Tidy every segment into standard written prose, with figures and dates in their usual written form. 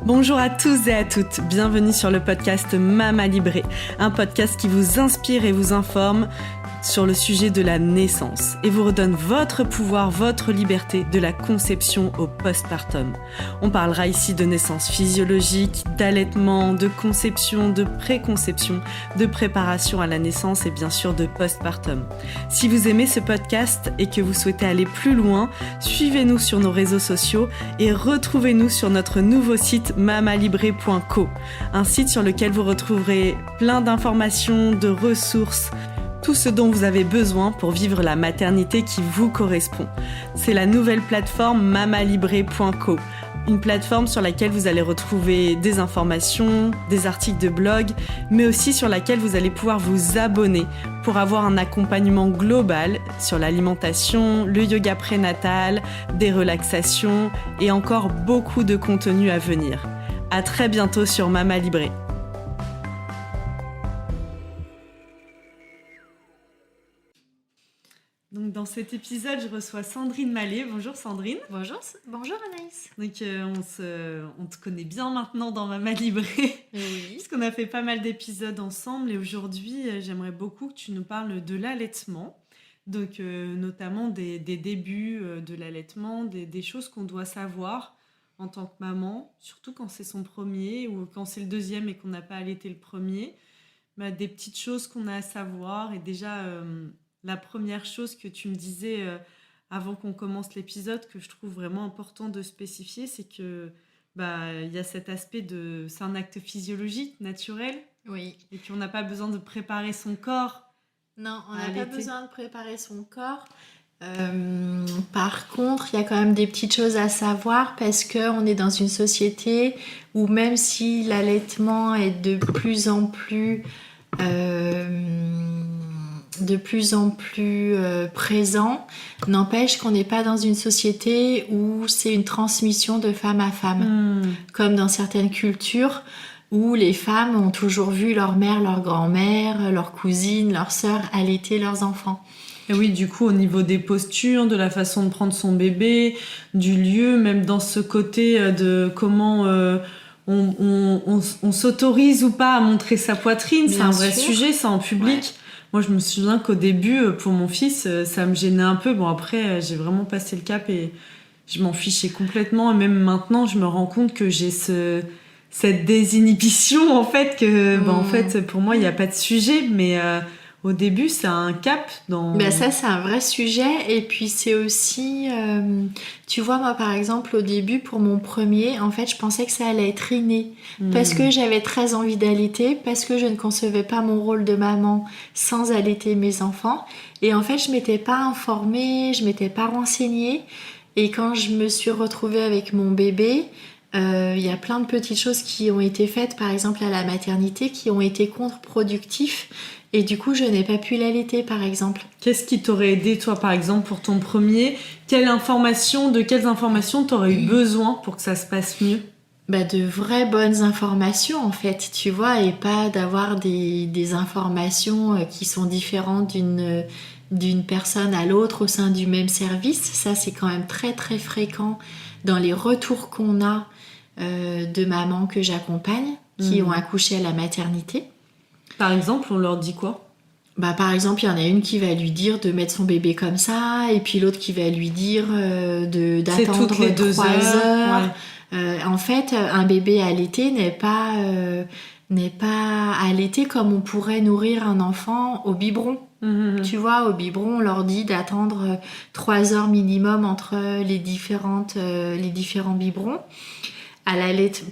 Bonjour à tous et à toutes, bienvenue sur le podcast Mama Libré, un podcast qui vous inspire et vous informe sur le sujet de la naissance et vous redonne votre pouvoir, votre liberté de la conception au postpartum. On parlera ici de naissance physiologique, d'allaitement, de conception, de préconception, de préparation à la naissance et bien sûr de postpartum. Si vous aimez ce podcast et que vous souhaitez aller plus loin, suivez-nous sur nos réseaux sociaux et retrouvez-nous sur notre nouveau site mamalibré.co, un site sur lequel vous retrouverez plein d'informations, de ressources, tout ce dont vous avez besoin pour vivre la maternité qui vous correspond. C'est la nouvelle plateforme mamalibré.co, une plateforme sur laquelle vous allez retrouver des informations, des articles de blog, mais aussi sur laquelle vous allez pouvoir vous abonner pour avoir un accompagnement global sur l'alimentation, le yoga prénatal, des relaxations et encore beaucoup de contenu à venir. À très bientôt sur Mama Libré. Donc dans cet épisode, je reçois Sandrine Mallet. Bonjour Sandrine. Bonjour Anaïs. Donc on te connaît bien maintenant dans Mama Libré, Oui. puisqu'on a fait pas mal d'épisodes ensemble. Et aujourd'hui, j'aimerais beaucoup que tu nous parles de l'allaitement. Donc notamment des débuts de l'allaitement, des choses qu'on doit savoir en tant que maman, surtout quand c'est son premier ou quand c'est le deuxième et qu'on n'a pas allaité le premier. Des petites choses qu'on a à savoir et déjà... La première chose que tu me disais avant qu'on commence l'épisode, que je trouve vraiment important de spécifier, c'est que y a cet aspect de... C'est un acte physiologique, naturel. Oui. Et qu'on n'a pas besoin de préparer son corps. Non, on n'a pas besoin de préparer son corps. Par contre, il y a quand même des petites choses à savoir parce qu'on est dans une société où même si l'allaitement est de plus en plus présent, n'empêche qu'on n'est pas dans une société où c'est une transmission de femme à femme, comme dans certaines cultures où les femmes ont toujours vu leur mère, leur grand-mère, leur cousine, leur sœur allaiter leurs enfants. Et oui, du coup, au niveau des postures, de la façon de prendre son bébé, du lieu, même dans ce côté de comment... on s'autorise ou pas à montrer sa poitrine, c'est un vrai sujet, ça, en public. Ouais. Moi, je me souviens qu'au début, pour mon fils, ça me gênait un peu. Bon, après, j'ai vraiment passé le cap et je m'en fichais complètement. Et même maintenant, je me rends compte que j'ai cette désinhibition, en fait, que, en fait, pour moi, il n'y a pas de sujet. Mais au début, c'est un cap dans... Ça, c'est un vrai sujet. Et puis, c'est aussi... tu vois, moi, par exemple, au début, pour mon premier, en fait, je pensais que ça allait être inné. Parce que j'avais très envie d'allaiter, parce que je ne concevais pas mon rôle de maman sans allaiter mes enfants. Et en fait, je m'étais pas informée, je m'étais pas renseignée. Et quand je me suis retrouvée avec mon bébé... y a plein de petites choses qui ont été faites, par exemple à la maternité, qui ont été contre-productifs. Et du coup, je n'ai pas pu l'allaiter, par exemple. Qu'est-ce qui t'aurait aidé, toi, par exemple, pour ton premier ? De quelles informations t'aurais eu besoin pour que ça se passe mieux ? De vraies bonnes informations, en fait, tu vois, et pas d'avoir des informations qui sont différentes d'une personne à l'autre au sein du même service. Ça, c'est quand même très, très fréquent dans les retours qu'on a de mamans que j'accompagne, qui ont accouché à la maternité. Par exemple, on leur dit quoi ? Par exemple, il y en a une qui va lui dire de mettre son bébé comme ça, et puis l'autre qui va lui dire d'attendre 3 heures. Ouais. En fait, un bébé allaité n'est pas allaité comme on pourrait nourrir un enfant au biberon. Tu vois, au biberon, on leur dit d'attendre 3 heures minimum entre les différents biberons.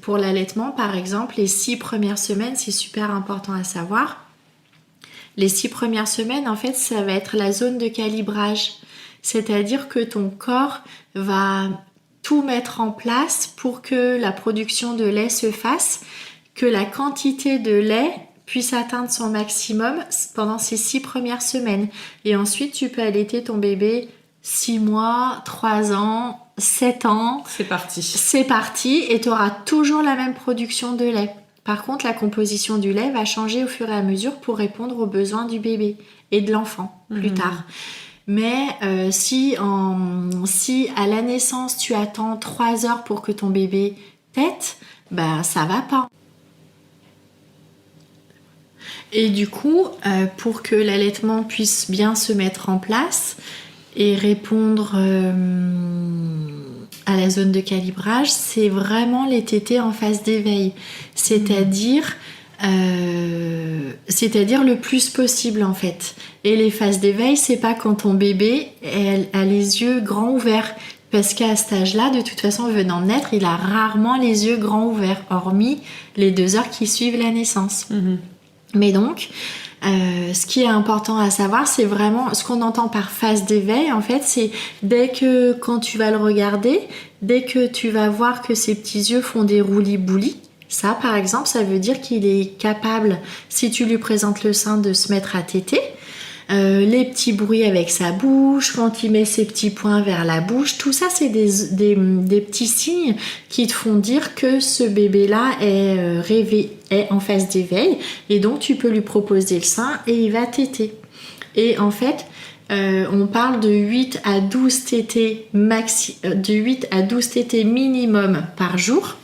Pour l'allaitement, par exemple, les 6 premières semaines, c'est super important à savoir. Les 6 premières semaines, en fait, ça va être la zone de calibrage. C'est-à-dire que ton corps va tout mettre en place pour que la production de lait se fasse, que la quantité de lait puisse atteindre son maximum pendant ces 6 premières semaines. Et ensuite, tu peux allaiter ton bébé 6 mois, 3 ans, 7 ans. C'est parti. C'est parti et tu auras toujours la même production de lait. Par contre, la composition du lait va changer au fur et à mesure pour répondre aux besoins du bébé et de l'enfant plus tard. Mais si à la naissance, tu attends 3 heures pour que ton bébé tète, ça va pas. Et du coup, pour que l'allaitement puisse bien se mettre en place et répondre à la zone de calibrage, c'est vraiment les tétés en phase d'éveil. C'est-à-dire le plus possible en fait. Et les phases d'éveil, c'est pas quand ton bébé a les yeux grands ouverts. Parce qu'à cet âge-là, de toute façon, venant de naître, il a rarement les yeux grands ouverts, hormis les 2 heures qui suivent la naissance. Mais donc, ce qui est important à savoir, c'est vraiment ce qu'on entend par phase d'éveil. En fait, c'est quand tu vas le regarder, dès que tu vas voir que ses petits yeux font des roulis-boulis, ça, par exemple, ça veut dire qu'il est capable, si tu lui présentes le sein, de se mettre à téter. Les petits bruits avec sa bouche, quand il met ses petits poings vers la bouche, tout ça c'est des petits signes qui te font dire que ce bébé-là est en phase d'éveil, et donc tu peux lui proposer le sein et il va téter. Et en fait, on parle de 8 à 12 tétés minimum par jour,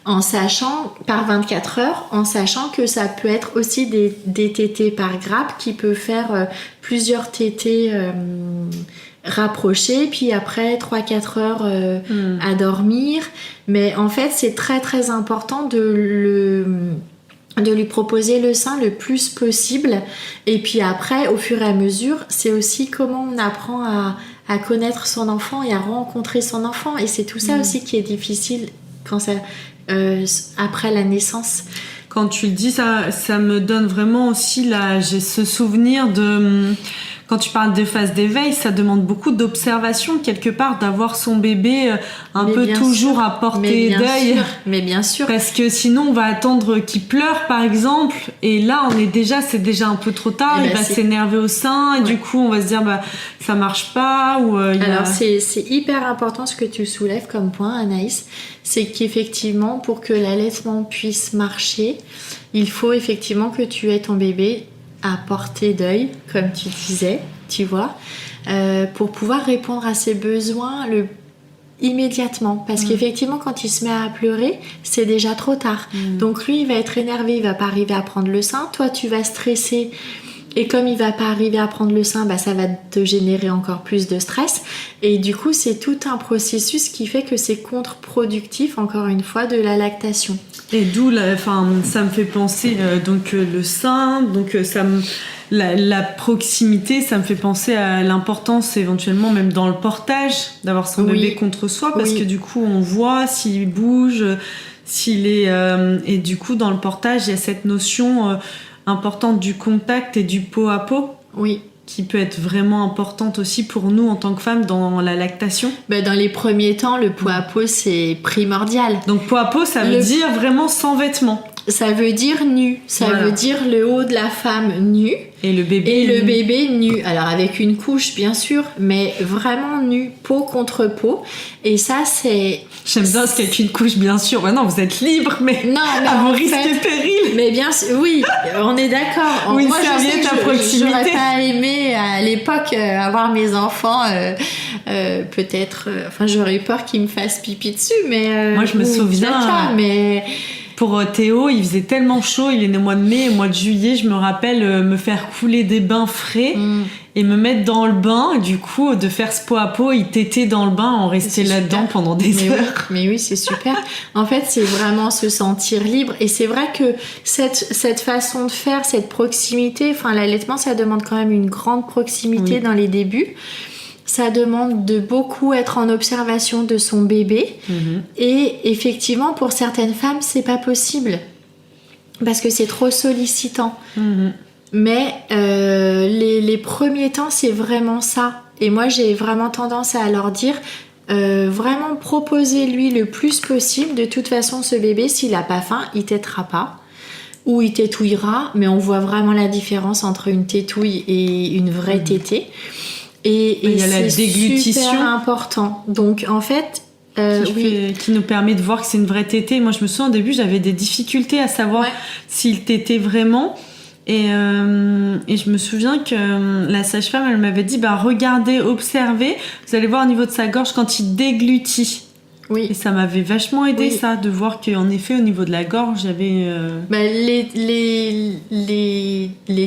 en sachant, par 24 heures, en sachant que ça peut être aussi des tétés par grappe qui peut faire plusieurs tétés rapprochés, puis après 3-4 heures à dormir. Mais en fait, c'est très très important de lui proposer le sein le plus possible. Et puis après, au fur et à mesure, c'est aussi comment on apprend à connaître son enfant et à rencontrer son enfant. Et c'est tout ça aussi qui est difficile quand après la naissance. Quand tu le dis, ça me donne vraiment aussi j'ai ce souvenir de... Quand tu parles des phases d'éveil, ça demande beaucoup d'observation, quelque part, d'avoir son bébé toujours à portée d'œil. Mais bien sûr. Parce que sinon, on va attendre qu'il pleure, par exemple, et là, c'est déjà un peu trop tard, il va s'énerver au sein, et du coup, on va se dire, ça marche pas, Alors, c'est hyper important ce que tu soulèves comme point, Anaïs, c'est qu'effectivement, pour que l'allaitement puisse marcher, il faut effectivement que tu aies ton bébé à portée d'œil, comme tu disais, tu vois, pour pouvoir répondre à ses besoins immédiatement. Parce qu'effectivement, quand il se met à pleurer, c'est déjà trop tard. Donc lui, il va être énervé, il va pas arriver à prendre le sein. Toi, tu vas stresser. Et comme il va pas arriver à prendre le sein, ça va te générer encore plus de stress. Et du coup, c'est tout un processus qui fait que c'est contre-productif, encore une fois, de la lactation. Et d'où, ça me fait penser, le sein, la proximité, ça me fait penser à l'importance éventuellement même dans le portage, d'avoir son bébé contre soi, parce que du coup, on voit s'il bouge, s'il est... et du coup, dans le portage, il y a cette notion... importante du contact et du peau à peau, qui peut être vraiment importante aussi pour nous en tant que femmes dans la lactation. Dans les premiers temps, le peau à peau, c'est primordial. Donc peau à peau, ça veut dire vraiment sans vêtements. Ça veut dire nu, veut dire le haut de la femme nu. Et le bébé nu. Alors avec une couche bien sûr, mais vraiment nu, peau contre peau. Et ça c'est... J'aime bien ce qu'avec une couche bien sûr. Non, vous êtes libre, mais à vos risques et périls. Mais bien sûr, oui, on est d'accord. Ou une serviette à proximité. J'aurais pas aimé à l'époque avoir mes enfants, peut-être... j'aurais eu peur qu'ils me fassent pipi dessus, mais... moi je me souviens... mais... Pour Théo, il faisait tellement chaud, il est né au mois de mai, au mois de juillet, je me rappelle me faire couler des bains frais et me mettre dans le bain, et du coup de faire ce peau à peau, il tétait dans le bain, on restait là-dedans pendant des heures. Mais oui, c'est super. En fait, c'est vraiment se sentir libre, et c'est vrai que cette façon de faire, cette proximité, l'allaitement, ça demande quand même une grande proximité dans les débuts. Ça demande de beaucoup être en observation de son bébé. Et effectivement, pour certaines femmes, c'est pas possible. Parce que c'est trop sollicitant. Mais les premiers temps, c'est vraiment ça. Et moi, j'ai vraiment tendance à leur dire... vraiment proposez-lui le plus possible. De toute façon, ce bébé, s'il a pas faim, il tétera pas. Ou il tétouillera. Mais on voit vraiment la différence entre une tétouille et une vraie tétée. Et il y a la déglutition, super important. Donc en fait, qui nous permet de voir que c'est une vraie tétée. Moi, je me souviens au début, j'avais des difficultés à savoir s'il tétait vraiment. Et je me souviens que la sage-femme, elle m'avait dit, regardez, observez. Vous allez voir au niveau de sa gorge quand il déglutit. Oui. Et ça m'avait vachement aidé, ça, de voir qu'en effet, au niveau de la gorge, j'avais... Les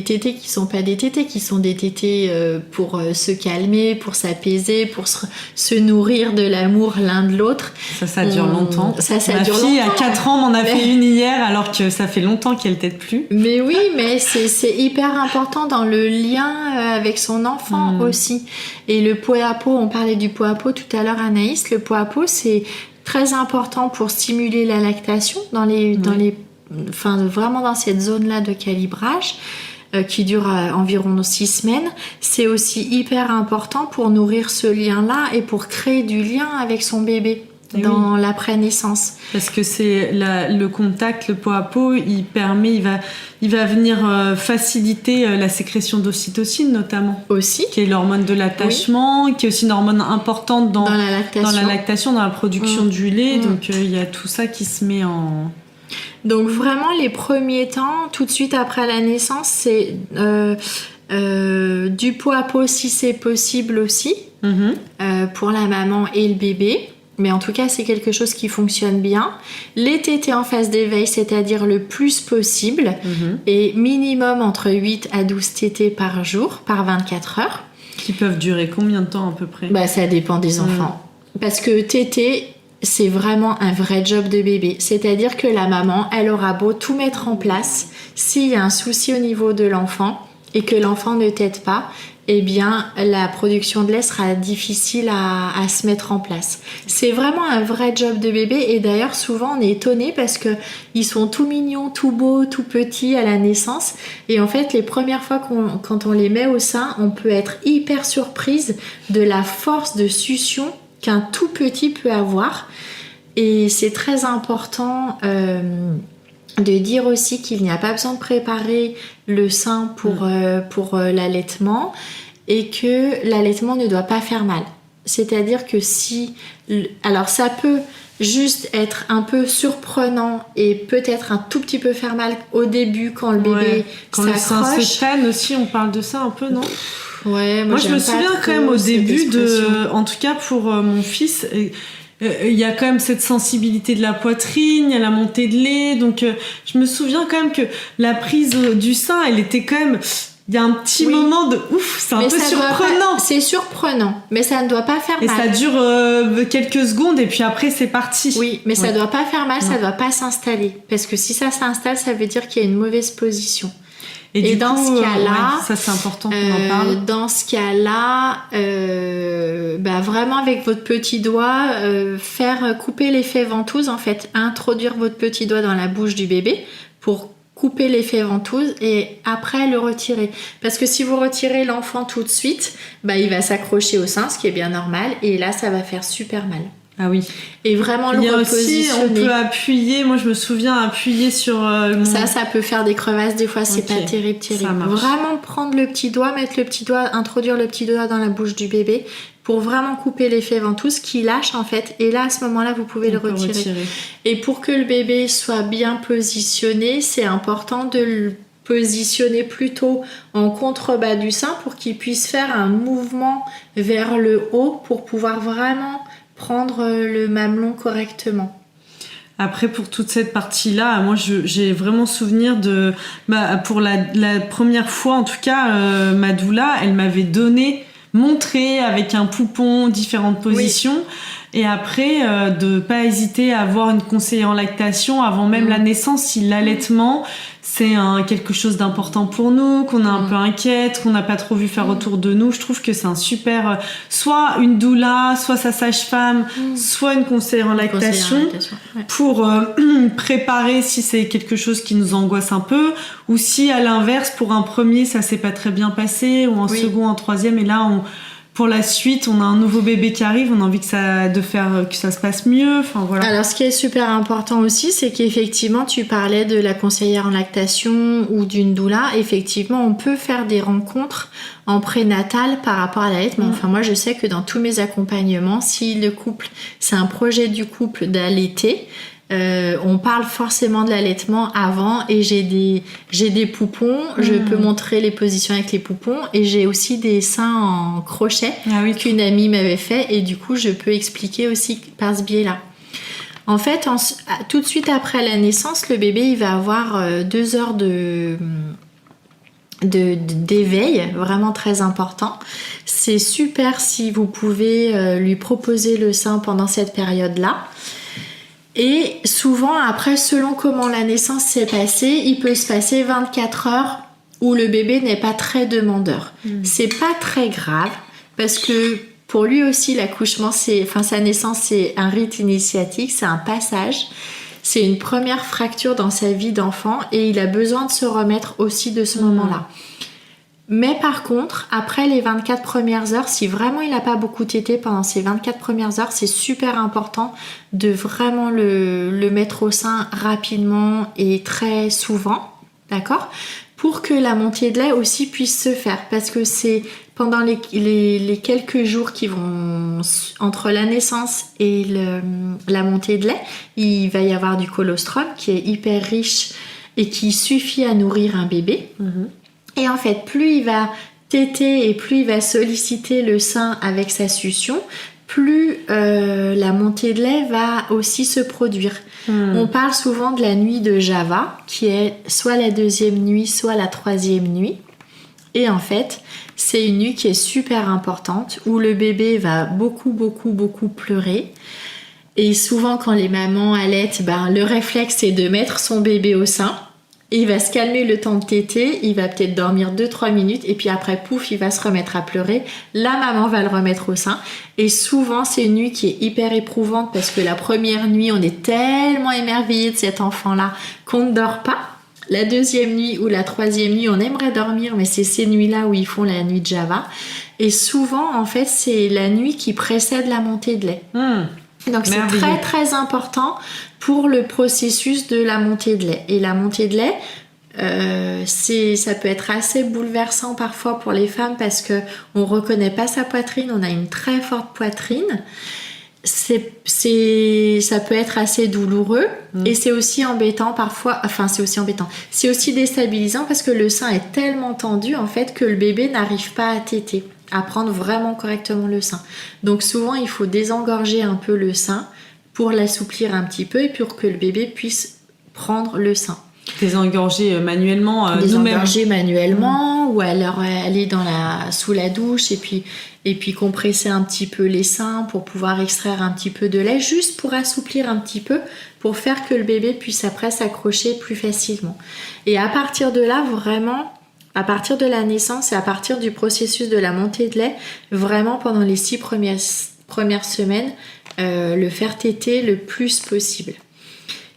tétés qui sont pas des tétés, qui sont des tétés pour se calmer, pour s'apaiser, pour se nourrir de l'amour l'un de l'autre. Ça dure longtemps. Ça Ma dure fille, longtemps. à 4 ans, m'en a fait une hier, alors que ça fait longtemps qu'elle tète plus. Mais oui, mais c'est hyper important dans le lien avec son enfant aussi. Et le pot à pot, on parlait du pot à pot tout à l'heure, Anaïs. Le pot à pot, c'est très important pour stimuler la lactation vraiment dans cette zone-là de calibrage qui dure environ 6 semaines. C'est aussi hyper important pour nourrir ce lien-là et pour créer du lien avec son bébé dans l'après-naissance. Parce que c'est le contact, le pot à pot, il va venir faciliter la sécrétion d'ocytocine notamment. Aussi. Qui est l'hormone de l'attachement, qui est aussi une hormone importante dans la lactation, dans la production du lait. Donc il y a tout ça qui se met en... Donc vraiment les premiers temps, tout de suite après la naissance, c'est du pot à pot si c'est possible aussi, pour la maman et le bébé. Mais en tout cas, c'est quelque chose qui fonctionne bien. Les tétés en phase d'éveil, c'est-à-dire le plus possible, et minimum entre 8 à 12 tétés par jour, par 24 heures. Qui peuvent durer combien de temps à peu près ? Ça dépend des enfants. Parce que tété, c'est vraiment un vrai job de bébé. C'est-à-dire que la maman, elle aura beau tout mettre en place, s'il y a un souci au niveau de l'enfant et que l'enfant ne tète pas, eh bien, la production de lait sera difficile à se mettre en place. C'est vraiment un vrai job de bébé et d'ailleurs, souvent, on est étonné parce que ils sont tout mignons, tout beaux, tout petits à la naissance et en fait, les premières fois quand on les met au sein, on peut être hyper surprise de la force de succion qu'un tout petit peut avoir et c'est très important de dire aussi qu'il n'y a pas besoin de préparer le sein pour l'allaitement et que l'allaitement ne doit pas faire mal. C'est-à-dire que alors ça peut juste être un peu surprenant et peut-être un tout petit peu faire mal au début quand le bébé quand s'accroche. Quand le sein se tâne aussi, on parle de ça un peu, non ? Moi je me souviens quand même au début en tout cas pour mon fils... Il y a quand même cette sensibilité de la poitrine, il y a la montée de lait, donc je me souviens quand même que la prise du sein, elle était quand même... Il y a un petit moment de ouf, c'est un peu surprenant. C'est surprenant, mais ça ne doit pas faire mal. Et ça dure quelques secondes et puis après c'est parti. Oui, mais ça ne doit pas faire mal, ça ne doit pas s'installer. Parce que si ça s'installe, ça veut dire qu'il y a une mauvaise position. Et dans ce cas-là, ça c'est important qu'on en parle. Dans ce cas-là, vraiment avec votre petit doigt, faire couper l'effet ventouse en fait, introduire votre petit doigt dans la bouche du bébé pour couper l'effet ventouse et après le retirer. Parce que si vous retirez l'enfant tout de suite, il va s'accrocher au sein, ce qui est bien normal, et là ça va faire super mal. Ah oui. Et vraiment le repositionner. Aussi, on peut appuyer, moi je me souviens appuyer sur... Ça peut faire des crevasses, des fois c'est pas terrible. Vraiment prendre le petit doigt, introduire le petit doigt dans la bouche du bébé pour vraiment couper l'effet ventouse qui lâche en fait. Et là à ce moment-là vous pouvez le retirer. Et pour que le bébé soit bien positionné, c'est important de le positionner plutôt en contrebas du sein pour qu'il puisse faire un mouvement vers le haut pour pouvoir vraiment prendre le mamelon correctement. Après, pour toute cette partie-là, moi, j'ai vraiment souvenir de... pour la première fois, en tout cas, ma doula, elle m'avait montré avec un poupon différentes positions. Oui. Et après, de pas hésiter à avoir une conseillère en lactation avant même la naissance, si l'allaitement... c'est quelque chose d'important pour nous, qu'on est un peu inquiète, qu'on n'a pas trop vu faire autour de nous. Je trouve que c'est un super... soit une doula, soit sa sage-femme, soit une conseillère en lactation, pour préparer si c'est quelque chose qui nous angoisse un peu, ou si à l'inverse, pour un premier, ça s'est pas très bien passé, ou un second, un troisième, et là, pour la suite, on a un nouveau bébé qui arrive, on a envie que ça se passe mieux. Enfin, voilà. Alors, ce qui est super important aussi, c'est qu'effectivement, tu parlais de la conseillère en lactation ou d'une doula. Effectivement, on peut faire des rencontres en prénatal par rapport à l'allaitement. Enfin, moi, je sais que dans tous mes accompagnements, si le couple, c'est un projet du couple d'allaiter, on parle forcément de l'allaitement avant et j'ai des poupons, je peux montrer les positions avec les poupons et j'ai aussi des seins en crochet qu'une amie m'avait fait et du coup je peux expliquer aussi par ce biais-là. En fait, tout de suite après la naissance, le bébé il va avoir 2 heures d'éveil, vraiment très important. C'est super si vous pouvez lui proposer le sein pendant cette période-là. Et souvent, après, selon comment la naissance s'est passée, il peut se passer 24 heures où le bébé n'est pas très demandeur. C'est pas très grave parce que pour lui aussi, l'accouchement, sa naissance, c'est un rite initiatique, c'est un passage. C'est une première fracture dans sa vie d'enfant et il a besoin de se remettre aussi de ce moment-là. Mais par contre, après les 24 premières heures, si vraiment il n'a pas beaucoup tété pendant ces 24 premières heures, c'est super important de vraiment le mettre au sein rapidement et très souvent, d'accord ? Pour que la montée de lait aussi puisse se faire. Parce que c'est pendant les quelques jours qui vont entre la naissance et la montée de lait, il va y avoir du colostrum qui est hyper riche et qui suffit à nourrir un bébé. Et en fait, plus il va téter et plus il va solliciter le sein avec sa succion, plus la montée de lait va aussi se produire. On parle souvent de la nuit de Java, qui est soit la 2e nuit, soit la 3e nuit. Et en fait, c'est une nuit qui est super importante, où le bébé va beaucoup pleurer. Et souvent, quand les mamans allaitent, le réflexe, c'est de mettre son bébé au sein. Il va se calmer le temps de téter, il va peut-être dormir 2-3 minutes et puis après, pouf, il va se remettre à pleurer. La maman va le remettre au sein. Et souvent, c'est une nuit qui est hyper éprouvante parce que la première nuit, on est tellement émerveillé de cet enfant-là qu'on ne dort pas. La 2e nuit ou la 3e nuit, on aimerait dormir, mais c'est ces nuits-là où ils font la nuit de Java. Et souvent, en fait, c'est la nuit qui précède la montée de lait. Donc c'est très très important pour le processus de la montée de lait. Et la montée de lait, ça peut être assez bouleversant parfois pour les femmes parce que on reconnaît pas sa poitrine, on a une très forte poitrine. Ça peut être assez douloureux et c'est aussi embêtant parfois. C'est aussi déstabilisant parce que le sein est tellement tendu en fait que le bébé n'arrive pas à téter, à prendre vraiment correctement le sein. Donc souvent il faut désengorger un peu le sein pour l'assouplir un petit peu et pour que le bébé puisse prendre le sein. Désengorger manuellement désengorger manuellement ou alors aller sous la douche et puis compresser un petit peu les seins pour pouvoir extraire un petit peu de lait, juste pour assouplir un petit peu, pour faire que le bébé puisse après s'accrocher plus facilement. Et à partir de là, vraiment, à partir de la naissance et à partir du processus de la montée de lait, vraiment pendant les 6 premières semaines, le faire téter le plus possible.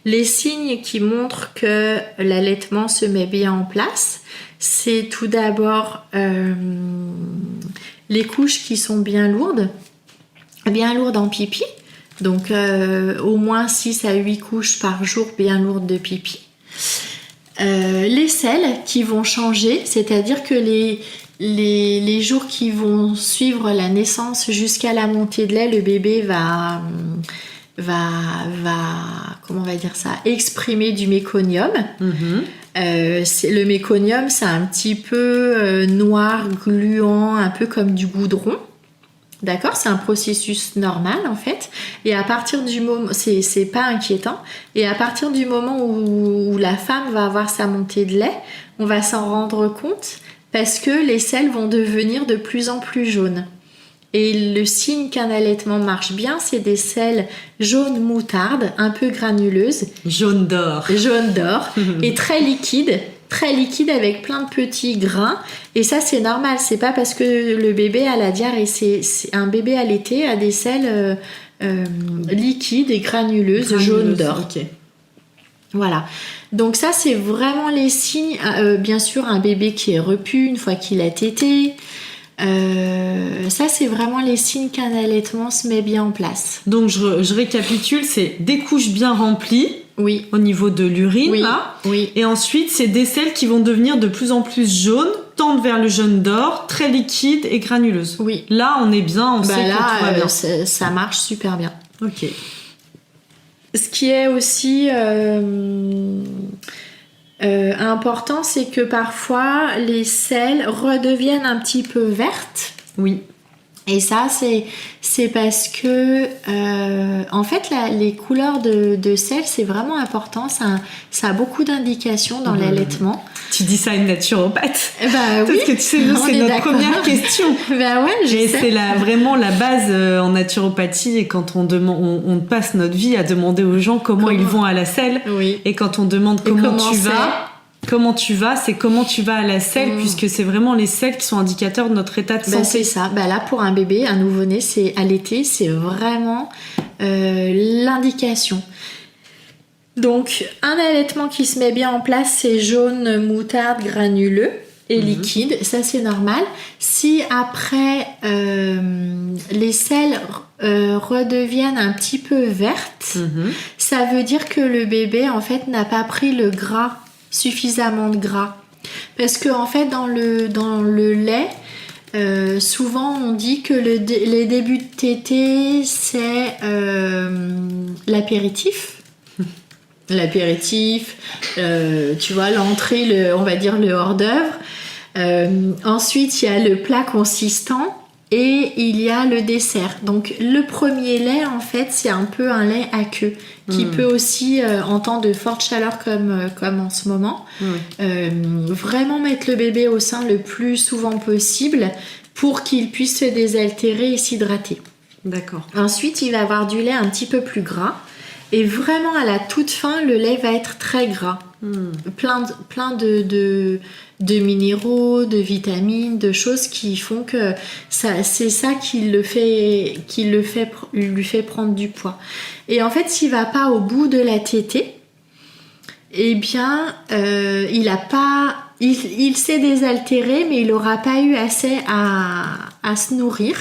Les signes qui montrent que l'allaitement se met bien en place, c'est tout d'abord les couches qui sont bien lourdes en pipi. Donc au moins 6 à 8 couches par jour bien lourdes de pipi. Les selles qui vont changer, c'est-à-dire que les jours qui vont suivre la naissance jusqu'à la montée de lait, le bébé va comment on va dire ça, exprimer du méconium. Le méconium, c'est un petit peu noir, gluant, un peu comme du goudron. D'accord, c'est un processus normal en fait. Et à partir du moment, c'est pas inquiétant. Et à partir du moment où la femme va avoir sa montée de lait, on va s'en rendre compte parce que les selles vont devenir de plus en plus jaunes. Et le signe qu'un allaitement marche bien, c'est des selles jaune moutarde, un peu granuleuses. Jaune d'or. Et très liquides avec plein de petits grains. Et ça, c'est normal. C'est pas parce que le bébé a la diarrhée. C'est un bébé allaité a des selles liquides et granuleuses jaune d'or. Okay. Voilà. Donc ça, c'est vraiment les signes. Bien sûr, un bébé qui est repu une fois qu'il a tété. Ça, c'est vraiment les signes qu'un allaitement se met bien en place. Donc, je récapitule, c'est des couches bien remplies. Oui. Au niveau de l'urine, oui. là. Oui. Et ensuite, c'est des selles qui vont devenir de plus en plus jaunes, tendent vers le jaune d'or, très liquides et granuleuses. Oui. Là, on est bien, on sait que tout va bien. Ça marche super bien. Ok. Ce qui est aussi important, c'est que parfois, les selles redeviennent un petit peu vertes. Oui. Et ça, c'est parce que, en fait, les couleurs de sel, c'est vraiment important. Ça a beaucoup d'indications dans l'allaitement. Tu dis ça à une naturopathe. Oui. Parce que tu sais, nous, c'est notre première question. Ouais, c'est vraiment la base en naturopathie. Et quand on passe notre vie à demander aux gens comment ils vont à la selle. Oui. Et quand on demande comment tu vas, c'est comment tu vas à la selle, puisque c'est vraiment les selles qui sont indicateurs de notre état de santé. C'est ça. Là, pour un bébé, un nouveau-né, c'est allaiter, c'est vraiment l'indication. Donc, un allaitement qui se met bien en place, c'est jaune, moutarde, granuleux et liquide. Ça, c'est normal. Si après, les selles redeviennent un petit peu vertes, ça veut dire que le bébé, en fait, n'a pas pris le gras, suffisamment de gras. Parce que, en fait, dans le lait, souvent on dit que les débuts de tétée, c'est l'apéritif. L'apéritif, tu vois, l'entrée, on va dire le hors-d'œuvre. Ensuite, il y a le plat consistant et il y a le dessert. Donc, le premier lait, en fait, c'est un peu un lait aqueux qui peut aussi, en temps de forte chaleur comme en ce moment, vraiment mettre le bébé au sein le plus souvent possible pour qu'il puisse se désaltérer et s'hydrater. D'accord. Ensuite, il va avoir du lait un petit peu plus gras. Et vraiment, à la toute fin, le lait va être très gras. Plein de minéraux, de vitamines, de choses qui font que c'est ça qui lui fait prendre du poids. Et en fait, s'il va pas au bout de la tétée, eh bien, il s'est désaltéré, mais il n'aura pas eu assez à se nourrir.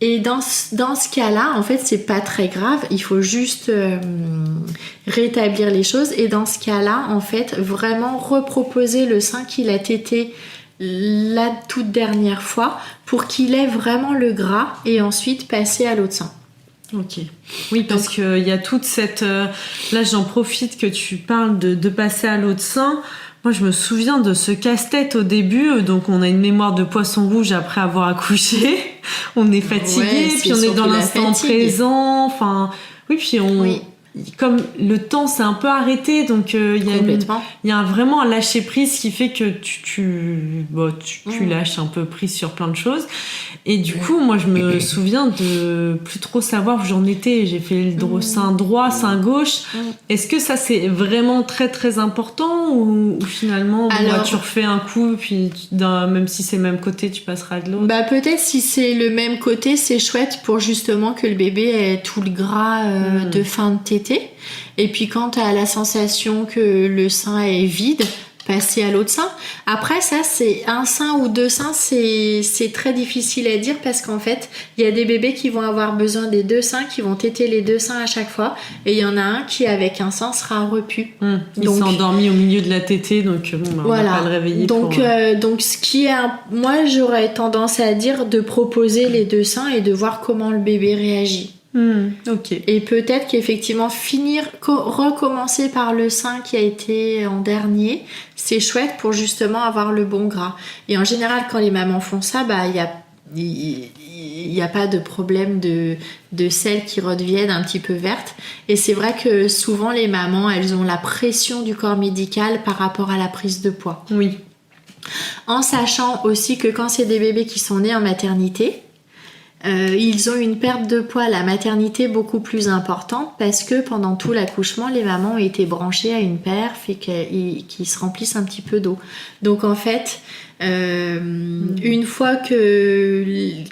Et dans ce cas-là, en fait, c'est pas très grave. Il faut juste rétablir les choses. Et dans ce cas-là, en fait, vraiment reproposer le sein qu'il a tété la toute dernière fois pour qu'il ait vraiment le gras et ensuite passer à l'autre sein. Ok. Oui, parce qu'il y a toute cette... là, j'en profite que tu parles de passer à l'autre sein. Moi, je me souviens de ce casse-tête au début. Donc, on a une mémoire de poisson rouge après avoir accouché. On est fatigué, puis on est dans l'instant présent. Enfin, oui, puis comme le temps s'est un peu arrêté, donc il y a vraiment un lâcher prise qui fait que tu lâches un peu prise sur plein de choses. Et du coup, moi, je me souviens de plus trop savoir où j'en étais. J'ai fait le sein droit, sein gauche. Est-ce que ça, c'est vraiment très, très important ou finalement, tu refais un coup, puis même si c'est le même côté, tu passeras de l'autre? Peut-être si c'est le même côté, c'est chouette pour justement que le bébé ait tout le gras de fin de tétée. Et puis quand tu as la sensation que le sein est vide, passer à l'autre sein. Après, ça, c'est un sein ou deux seins, c'est très difficile à dire parce qu'en fait, il y a des bébés qui vont avoir besoin des deux seins, qui vont téter les deux seins à chaque fois. Et il y en a un qui, avec un sein, sera repu. Il s'est endormi au milieu de la tétée, donc on va pas le réveiller. Donc, ce qui est... Moi, j'aurais tendance à dire de proposer les deux seins et de voir comment le bébé réagit. Ok. Et peut-être qu'effectivement recommencer par le sein qui a été en dernier, c'est chouette pour justement avoir le bon gras. Et en général, quand les mamans font ça, il y a pas de problème de selles qui redeviennent un petit peu vertes. Et c'est vrai que souvent les mamans, elles ont la pression du corps médical par rapport à la prise de poids. Oui. En sachant aussi que quand c'est des bébés qui sont nés en maternité, ils ont une perte de poids à la maternité beaucoup plus importante parce que pendant tout l'accouchement, les mamans ont été branchées à une perf et qu'ils se remplissent un petit peu d'eau. Donc en fait, une fois que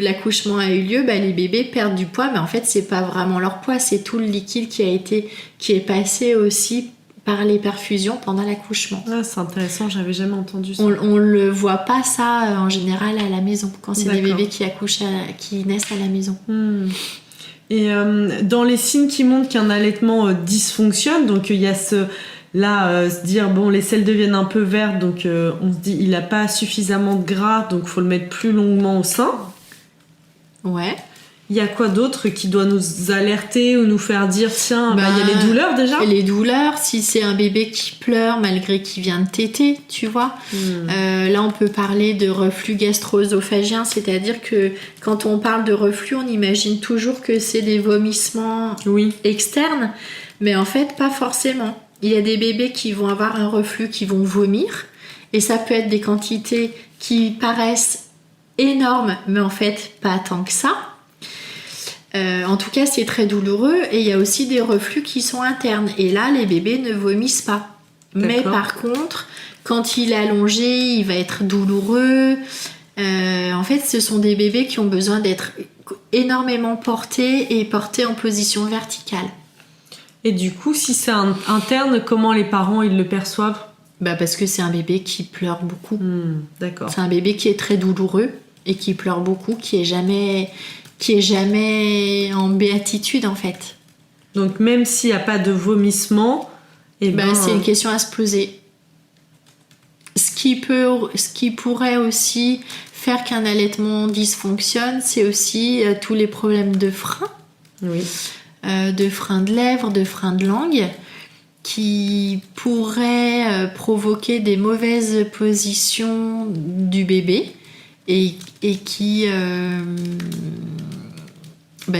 l'accouchement a eu lieu, les bébés perdent du poids, mais en fait, c'est pas vraiment leur poids, c'est tout le liquide qui est passé aussi par les perfusions pendant l'accouchement. Ah, c'est intéressant, j'avais jamais entendu ça. On le voit pas ça en général à la maison, quand c'est des bébés qui naissent à la maison. Et dans les signes qui montrent qu'un allaitement dysfonctionne, donc il y a se dire les selles deviennent un peu vertes, donc on se dit il n'a pas suffisamment de gras, donc il faut le mettre plus longuement au sein. Ouais. Il y a quoi d'autre qui doit nous alerter ou nous faire dire tiens, il y a les douleurs déjà. Les douleurs, si c'est un bébé qui pleure malgré qu'il vient de téter, tu vois. Là, on peut parler de reflux gastro-œsophagien, c'est-à-dire que quand on parle de reflux, on imagine toujours que c'est des vomissements externes, mais en fait, pas forcément. Il y a des bébés qui vont avoir un reflux, qui vont vomir, et ça peut être des quantités qui paraissent énormes, mais en fait, pas tant que ça. En tout cas, c'est très douloureux et il y a aussi des reflux qui sont internes. Et là, les bébés ne vomissent pas. D'accord. Mais par contre, quand il est allongé, il va être douloureux. En fait, ce sont des bébés qui ont besoin d'être énormément portés et portés en position verticale. Et du coup, si c'est interne, comment les parents ils le perçoivent ? Parce que c'est un bébé qui pleure beaucoup. D'accord. C'est un bébé qui est très douloureux et qui pleure beaucoup, qui est jamais en béatitude en fait. Donc même s'il n'y a pas de vomissement, c'est une question à se poser. Ce qui pourrait aussi faire qu'un allaitement dysfonctionne, c'est aussi tous les problèmes de frein, de frein de lèvres, de frein de langue, qui pourraient provoquer des mauvaises positions du bébé et qui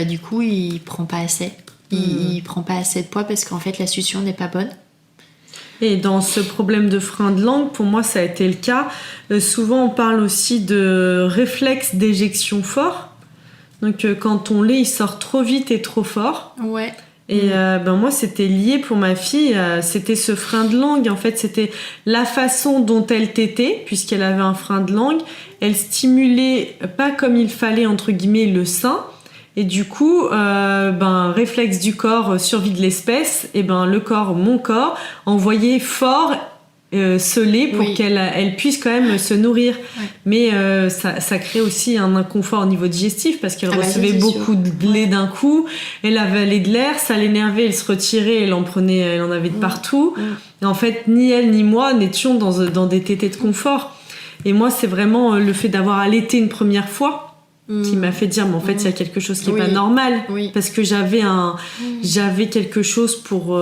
du coup il prend pas assez. Il prend pas assez de poids parce qu'en fait la succion n'est pas bonne. Et dans ce problème de frein de langue, pour moi ça a été le cas. Souvent on parle aussi de réflexe d'éjection fort. Donc quand ton lait il sort trop vite et trop fort. Ouais. Et moi c'était lié pour ma fille, c'était ce frein de langue. En fait c'était la façon dont elle tétait, puisqu'elle avait un frein de langue. Elle stimulait pas comme il fallait entre guillemets le sein. Et du coup, réflexe du corps, survie de l'espèce, mon corps, envoyait fort ce lait pour qu'elle puisse quand même se nourrir. Ouais. Mais ça crée aussi un inconfort au niveau digestif parce qu'elle recevait beaucoup de lait d'un coup, elle avalait de l'air, ça l'énervait, elle se retirait, elle en avait de partout. Et en fait, ni elle ni moi n'étions dans des tétées de confort. Et moi, c'est vraiment le fait d'avoir allaité une première fois qui m'a fait dire mais en fait il y a quelque chose qui est pas normal parce que j'avais quelque chose pour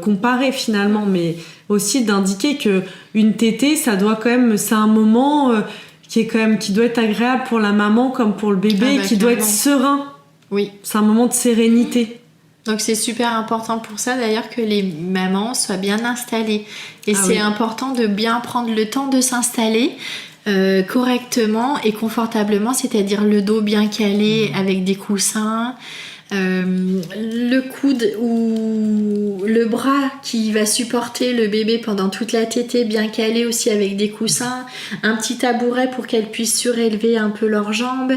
comparer finalement, mais aussi d'indiquer que une tétée ça doit quand même, c'est un moment qui doit être agréable pour la maman comme pour le bébé, qui doit être serein. C'est un moment de sérénité. Donc c'est super important pour ça d'ailleurs que les mamans soient bien installées et c'est important de bien prendre le temps de s'installer correctement et confortablement, c'est-à-dire le dos bien calé avec des coussins, le coude ou le bras qui va supporter le bébé pendant toute la tétée bien calé aussi avec des coussins, un petit tabouret pour qu'elle puisse surélever un peu leurs jambes,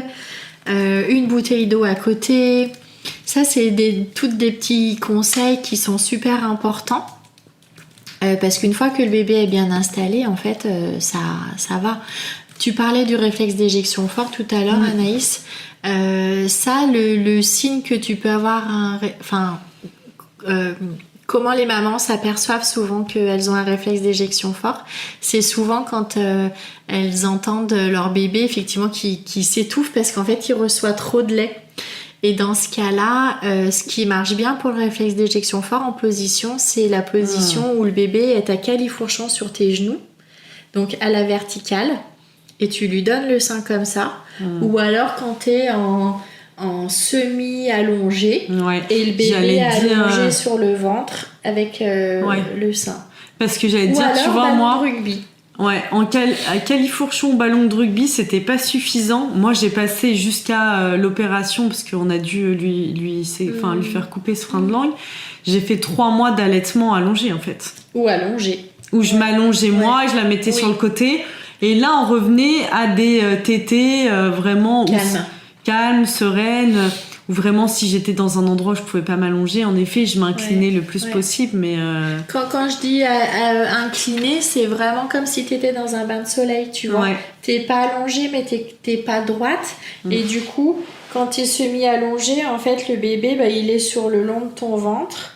une bouteille d'eau à côté. Ça c'est toutes des petits conseils qui sont super importants. Parce qu'une fois que le bébé est bien installé, en fait, ça va. Tu parlais du réflexe d'éjection fort tout à l'heure, Anaïs. Ça, le signe que tu peux avoir comment les mamans s'aperçoivent souvent qu'elles ont un réflexe d'éjection fort, c'est souvent quand elles entendent leur bébé effectivement qui s'étouffe parce qu'en fait, il reçoit trop de lait. Et dans ce cas-là, ce qui marche bien pour le réflexe d'éjection fort en position, c'est la position où le bébé est à califourchon sur tes genoux, donc à la verticale, et tu lui donnes le sein comme ça. Ou alors quand tu es en semi-allongé, et le bébé est allongé sur le ventre avec le sein. Parce que j'allais dire, tu vois, moi... Rugby. Ouais, à califourchon ballon de rugby, c'était pas suffisant. Moi, j'ai passé jusqu'à l'opération parce qu'on a dû lui faire couper ce frein de langue. J'ai fait 3 mois d'allaitement allongé en fait. Ou allongé. Où je m'allongeais moi et je la mettais sur le côté. Et là, on revenait à des tétées vraiment calmes, sereines. Ou vraiment, si j'étais dans un endroit où je pouvais pas m'allonger, en effet, je m'inclinais le plus possible. Mais quand je dis incliner, c'est vraiment comme si t'étais dans un bain de soleil, tu vois. T'es pas allongée, mais t'es pas droite. Et du coup, quand t'es semi-allongée, en fait, le bébé, il est sur le long de ton ventre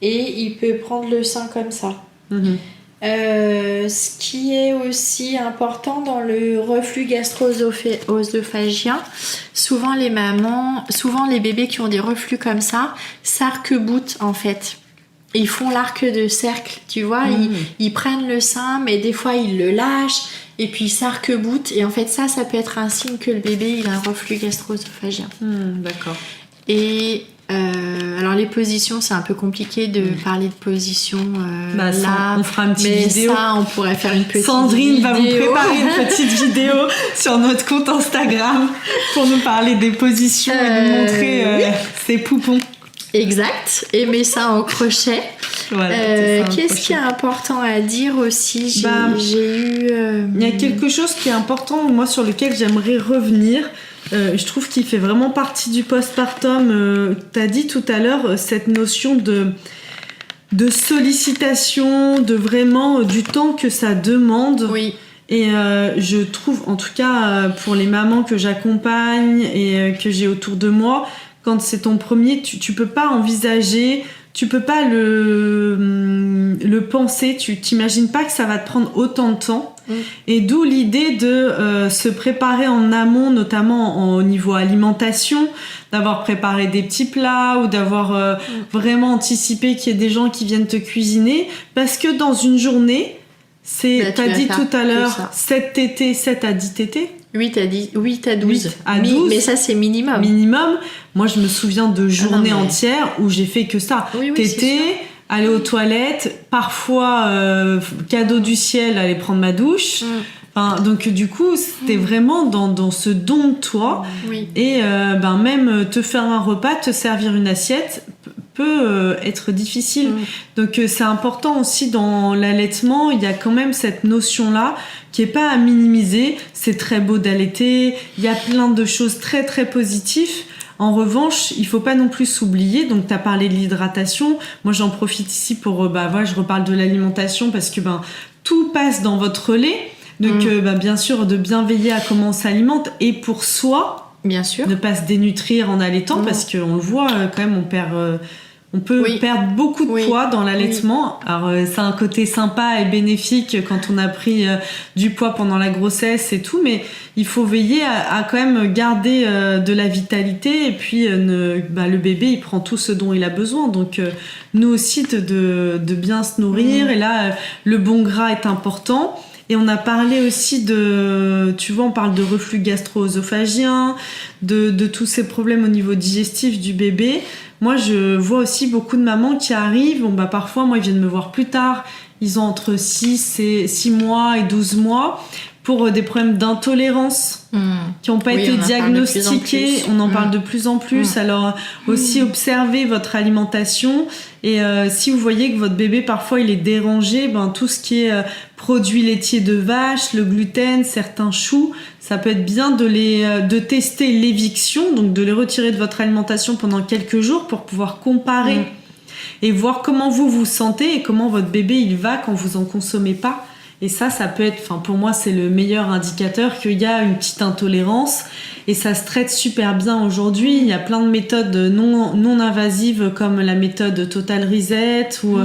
et il peut prendre le sein comme ça. Ce qui est aussi important dans le reflux gastro-œsophagien, souvent les bébés qui ont des reflux comme ça s'arc-boutent en fait. Ils font l'arc de cercle, tu vois, ils prennent le sein, mais des fois ils le lâchent et puis ils s'arc-boutent. Et en fait ça peut être un signe que le bébé il a un reflux gastro-œsophagien. D'accord. Et alors les positions, c'est un peu compliqué de parler de position là. On fera une petite vidéo. Ça, on pourrait faire une petite Sandrine vidéo. va vous préparer une petite vidéo sur notre compte Instagram pour nous parler des positions et nous montrer ses poupons. Exact. Et mets ça en crochet. Voilà, qu'est-ce qui est important à dire aussi? J'ai eu... Il y a quelque chose qui est important, moi, sur lequel j'aimerais revenir. Je trouve qu'il fait vraiment partie du postpartum. Tu as dit tout à l'heure cette notion de sollicitation, de vraiment du temps que ça demande. Oui. Et je trouve, en tout cas pour les mamans que j'accompagne et que j'ai autour de moi, quand c'est ton premier, tu peux pas envisager, tu peux pas le penser, tu t'imagines pas que ça va te prendre autant de temps. Et d'où l'idée de se préparer en amont, notamment au niveau alimentation, d'avoir préparé des petits plats ou d'avoir vraiment anticipé qu'il y ait des gens qui viennent te cuisiner, parce que dans une journée, t'as dit tout à l'heure 7 tétés, 7 à 10 tétés. 8 à 10, 8 à 12. 8 à 12. Mais ça, c'est minimum. Minimum. Moi, je me souviens de journées entières où j'ai fait que ça. Tétés, aller aux toilettes, parfois, cadeau du ciel, aller prendre ma douche. Enfin, donc, du coup, c'était vraiment dans ce don de toi. Et même te faire un repas, te servir une assiette peut être difficile. Donc c'est important aussi dans l'allaitement, il y a quand même cette notion-là qui est pas à minimiser. C'est très beau d'allaiter, il y a plein de choses très très positives. En revanche, il faut pas non plus s'oublier. Donc tu as parlé de l'hydratation. Moi j'en profite ici pour je reparle de l'alimentation parce que tout passe dans votre lait. Donc bien sûr de bien veiller à comment on s'alimente et pour soi, bien sûr, ne pas se dénutrir en allaitant parce qu'on le voit quand même, on peut perdre beaucoup de poids dans l'allaitement. Alors c'est un côté sympa et bénéfique quand on a pris du poids pendant la grossesse et tout, mais il faut veiller à quand même garder de la vitalité et puis le bébé il prend tout ce dont il a besoin. Donc nous aussi de bien se nourrir et là le bon gras est important. Et on a parlé aussi on parle de reflux gastro-œsophagien, de tous ces problèmes au niveau digestif du bébé. Moi, je vois aussi beaucoup de mamans qui arrivent, parfois, moi, ils viennent me voir plus tard, ils ont entre 6 mois et 12 mois, pour des problèmes d'intolérance qui n'ont pas été diagnostiqués. On en parle de plus en plus. Alors aussi observez votre alimentation et si vous voyez que votre bébé parfois il est dérangé, tout ce qui est produits laitiers de vache, le gluten, certains choux, ça peut être bien de tester l'éviction, donc de les retirer de votre alimentation pendant quelques jours pour pouvoir comparer et voir comment vous vous sentez et comment votre bébé il va quand vous en consommez pas. Et ça peut être, pour moi, c'est le meilleur indicateur qu'il y a une petite intolérance. Et ça se traite super bien aujourd'hui. Il y a plein de méthodes non invasives comme la méthode Total Reset ou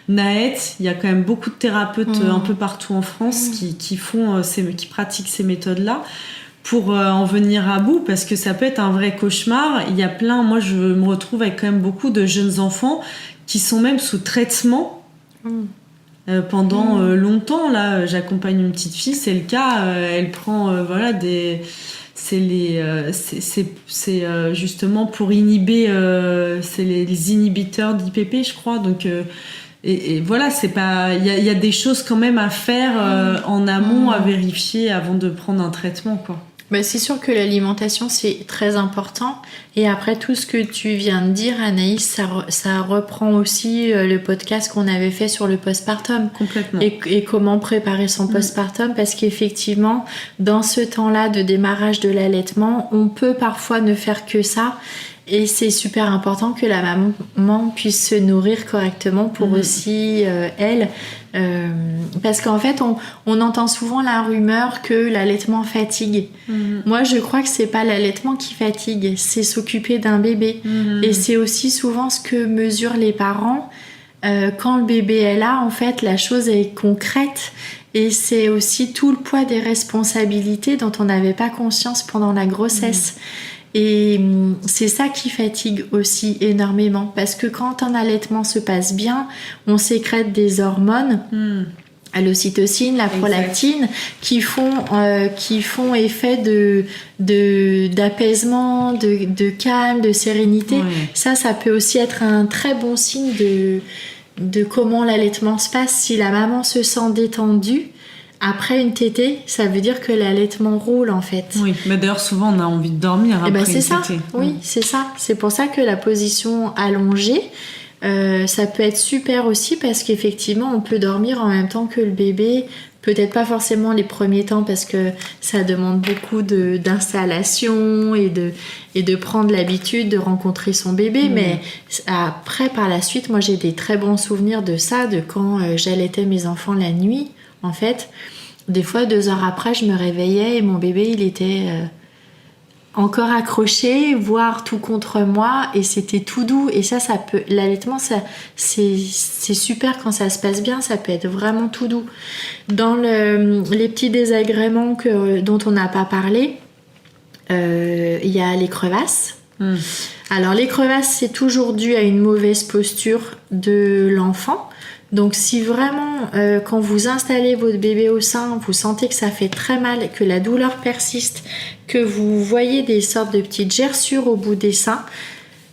NAET. Il y a quand même beaucoup de thérapeutes un peu partout en France qui pratiquent ces méthodes-là pour en venir à bout, parce que ça peut être un vrai cauchemar. Il y a moi je me retrouve avec quand même beaucoup de jeunes enfants qui sont même sous traitement. Pendant longtemps, là, j'accompagne une petite fille, c'est le cas, elle prend c'est justement pour inhiber, c'est les inhibiteurs d'IPP, je crois. Donc et voilà, c'est pas, il y a des choses quand même à faire en amont, à vérifier avant de prendre un traitement, quoi. C'est sûr que l'alimentation, c'est très important. Et après, tout ce que tu viens de dire, Anaïs, ça reprend aussi le podcast qu'on avait fait sur le postpartum. Complètement. Et comment préparer son postpartum. Parce qu'effectivement, dans ce temps-là de démarrage de l'allaitement, on peut parfois ne faire que ça. Et c'est super important que la maman puisse se nourrir correctement pour aussi elle. Parce qu'en fait, on entend souvent la rumeur que l'allaitement fatigue. Moi, je crois que c'est pas l'allaitement qui fatigue, c'est s'occuper d'un bébé. Et c'est aussi souvent ce que mesurent les parents. quand le bébé est là, en fait, la chose est concrète et c'est aussi tout le poids des responsabilités dont on n'avait pas conscience pendant la grossesse. Et c'est ça qui fatigue aussi énormément parce que quand un allaitement se passe bien, on sécrète des hormones, l'ocytocine, la prolactine, qui font effet d'apaisement, de calme, de sérénité. Ça peut aussi être un très bon signe de comment l'allaitement se passe. Si la maman se sent détendue après une tétée, ça veut dire que l'allaitement roule en fait. Oui, mais d'ailleurs souvent on a envie de dormir après une tétée. C'est ça, oui, c'est ça. C'est pour ça que la position allongée, ça peut être super aussi parce qu'effectivement on peut dormir en même temps que le bébé. Peut-être pas forcément les premiers temps parce que ça demande beaucoup d'installation et de prendre l'habitude de rencontrer son bébé. Mais après, par la suite, moi j'ai des très bons souvenirs de ça, de quand j'allaitais mes enfants la nuit. En fait, des fois 2 heures après, je me réveillais et mon bébé il était encore accroché, voire tout contre moi, et c'était tout doux. Et ça peut, l'allaitement, c'est super quand ça se passe bien, ça peut être vraiment tout doux. Dans les petits désagréments dont on n'a pas parlé, il y a les crevasses. Alors les crevasses, c'est toujours dû à une mauvaise posture de l'enfant. Donc si vraiment, quand vous installez votre bébé au sein, vous sentez que ça fait très mal, que la douleur persiste, que vous voyez des sortes de petites gerçures au bout des seins,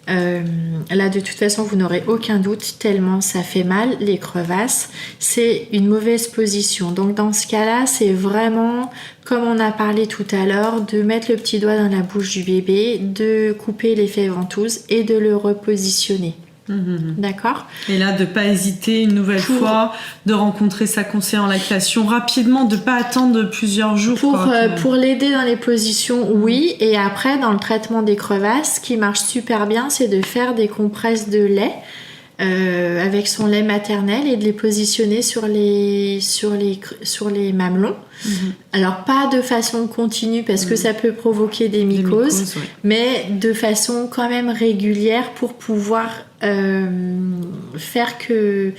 là de toute façon vous n'aurez aucun doute tellement ça fait mal, les crevasses, c'est une mauvaise position. Donc dans ce cas-là, c'est vraiment, comme on a parlé tout à l'heure, de mettre le petit doigt dans la bouche du bébé, de couper l'effet ventouse et de le repositionner. D'accord. Et là, de pas hésiter une nouvelle fois, de rencontrer sa conseillère en lactation rapidement, de pas attendre plusieurs jours. Pour l'aider dans les positions, oui. Et après, dans le traitement des crevasses, ce qui marche super bien, c'est de faire des compresses de lait avec son lait maternel et de les positionner sur les mamelons. Alors pas de façon continue parce que ça peut provoquer des mycoses, mais de façon quand même régulière pour pouvoir faire que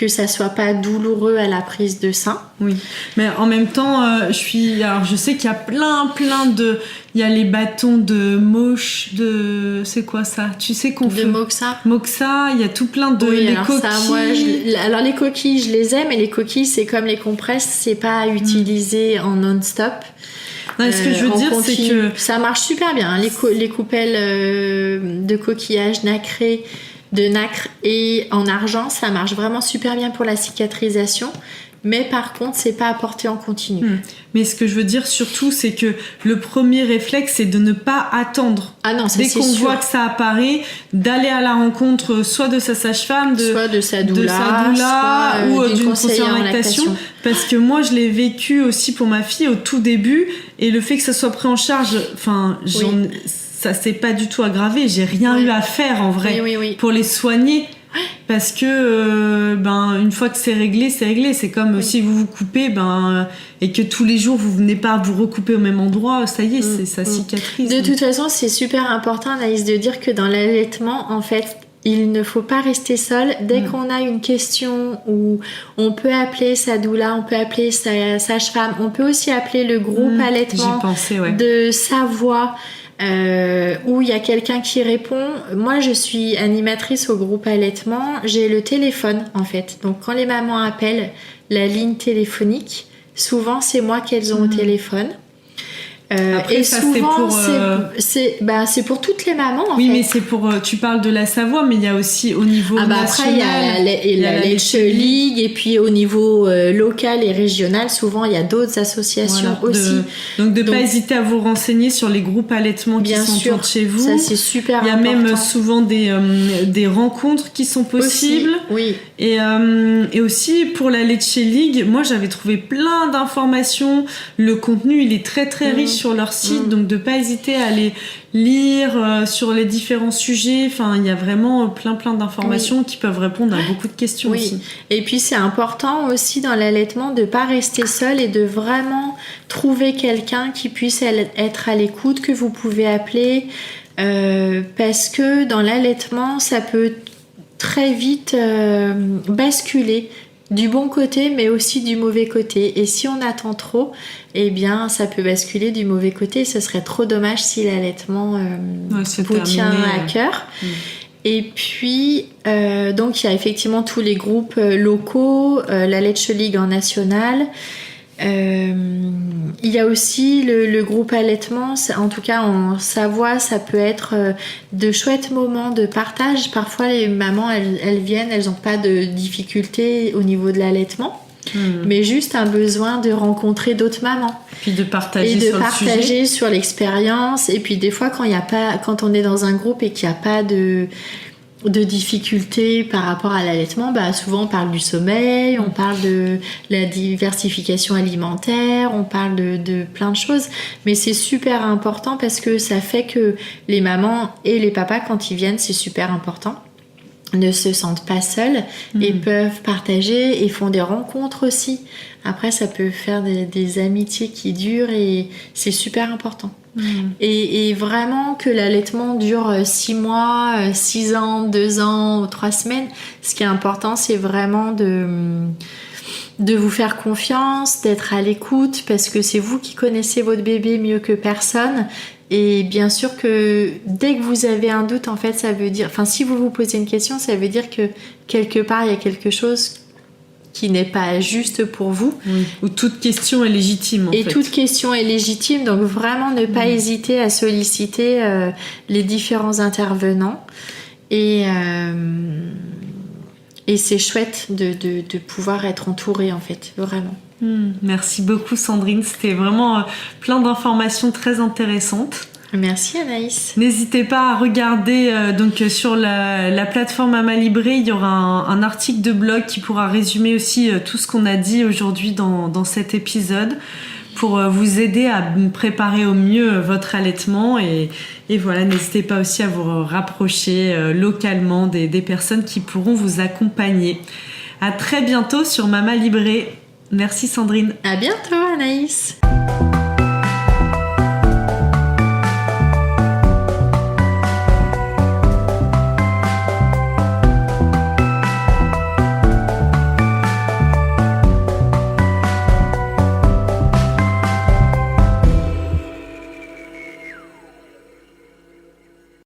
ça soit pas douloureux à la prise de sein. Oui, mais en même temps, je sais qu'il y a plein de... Il y a les bâtons de moche, c'est quoi ça? Tu sais qu'on fait... De Moxa. Moxa, il y a tout plein de... Oui, les alors coquilles. Ça, moi, alors les coquilles, je les aime, et les coquilles, c'est comme les compresses, c'est pas à utiliser en non-stop. Non, ce que je veux dire, c'est que... Ça marche super bien, hein, les coupelles de coquillage nacré, de nacre et en argent, ça marche vraiment super bien pour la cicatrisation. Mais par contre, c'est pas à porter en continu. Mais ce que je veux dire surtout, c'est que le premier réflexe, c'est de ne pas attendre. Ah non, ça, dès qu'on voit que ça apparaît, d'aller à la rencontre soit de sa sage-femme, soit de sa doula, ou d'une conseillère en lactation. Parce que moi, je l'ai vécu aussi pour ma fille au tout début, et le fait que ça soit pris en charge, ça s'est pas du tout aggravé. J'ai rien eu à faire en vrai pour les soigner. Parce que une fois que c'est réglé. C'est comme si vous vous coupez et que tous les jours vous venez pas vous recouper au même endroit, ça y est, ça cicatrise. De toute façon, c'est super important, Anaïs, de dire que dans l'allaitement, en fait, il ne faut pas rester seul. Dès qu'on a une question, où on peut appeler sa doula, on peut appeler sa sage-femme, on peut aussi appeler le groupe allaitement de sa voix. Où il y a quelqu'un qui répond. Moi, je suis animatrice au groupe allaitement. J'ai le téléphone, en fait. Donc, quand les mamans appellent la ligne téléphonique, souvent, c'est moi qu'elles ont au téléphone. Après, et ça, souvent, c'est pour toutes les mamans, en fait. Oui, mais c'est pour... tu parles de la Savoie, mais il y a aussi au niveau national... Après, il y a la Lecce League, et puis au niveau local et régional, souvent, il y a d'autres associations aussi. Donc, de ne pas hésiter à vous renseigner sur les groupes allaitement qui sont autour de chez vous. Ça, c'est super important. Il y a même souvent des rencontres qui sont possibles. Aussi, oui. Et aussi, pour la Lecce League, moi, j'avais trouvé plein d'informations. Le contenu, il est très, très riche sur leur site, donc de pas hésiter à aller lire sur les différents sujets. Enfin, il y a vraiment plein d'informations qui peuvent répondre à beaucoup de questions aussi. Et puis c'est important aussi dans l'allaitement de pas rester seul et de vraiment trouver quelqu'un qui puisse être à l'écoute, que vous pouvez appeler, parce que dans l'allaitement, ça peut très vite basculer du bon côté mais aussi du mauvais côté, et si on attend trop, eh bien ça peut basculer du mauvais côté. Ce serait trop dommage si l'allaitement vous tient à cœur. Et puis donc il y a effectivement tous les groupes locaux, la Leche League en national. Il y a aussi le groupe allaitement, en tout cas en Savoie, ça peut être de chouettes moments de partage. Parfois les mamans elles viennent, elles n'ont pas de difficultés au niveau de l'allaitement, mais juste un besoin de rencontrer d'autres mamans. Puis de partager sur l'expérience. Et puis des fois quand on est dans un groupe et qu'il n'y a pas de difficultés par rapport à l'allaitement, souvent on parle du sommeil, on parle de la diversification alimentaire, on parle de plein de choses, mais c'est super important parce que ça fait que les mamans et les papas, quand ils viennent, c'est super important, ne se sentent pas seuls et peuvent partager et font des rencontres aussi. Après, ça peut faire des amitiés qui durent et c'est super important. Et vraiment que l'allaitement dure 6 mois, 6 ans, 2 ans ou 3 semaines, ce qui est important, c'est vraiment de vous faire confiance, d'être à l'écoute, parce que c'est vous qui connaissez votre bébé mieux que personne. Et bien sûr que dès que vous avez un doute, en fait, ça veut dire... Enfin, si vous vous posez une question, ça veut dire que quelque part, il y a quelque chose qui n'est pas juste pour vous. Ou toute question est légitime, en fait. Et toute question est légitime, donc vraiment ne pas hésiter à solliciter les différents intervenants. Et c'est chouette de pouvoir être entouré, en fait, vraiment. Merci beaucoup, Sandrine. C'était vraiment plein d'informations très intéressantes. Merci Anaïs. N'hésitez pas à regarder donc sur la plateforme Mama Libré, il y aura un article de blog qui pourra résumer aussi tout ce qu'on a dit aujourd'hui dans cet épisode pour vous aider à préparer au mieux votre allaitement et voilà, n'hésitez pas aussi à vous rapprocher localement des personnes qui pourront vous accompagner. À très bientôt sur Mama Libré. Merci Sandrine. À bientôt Anaïs.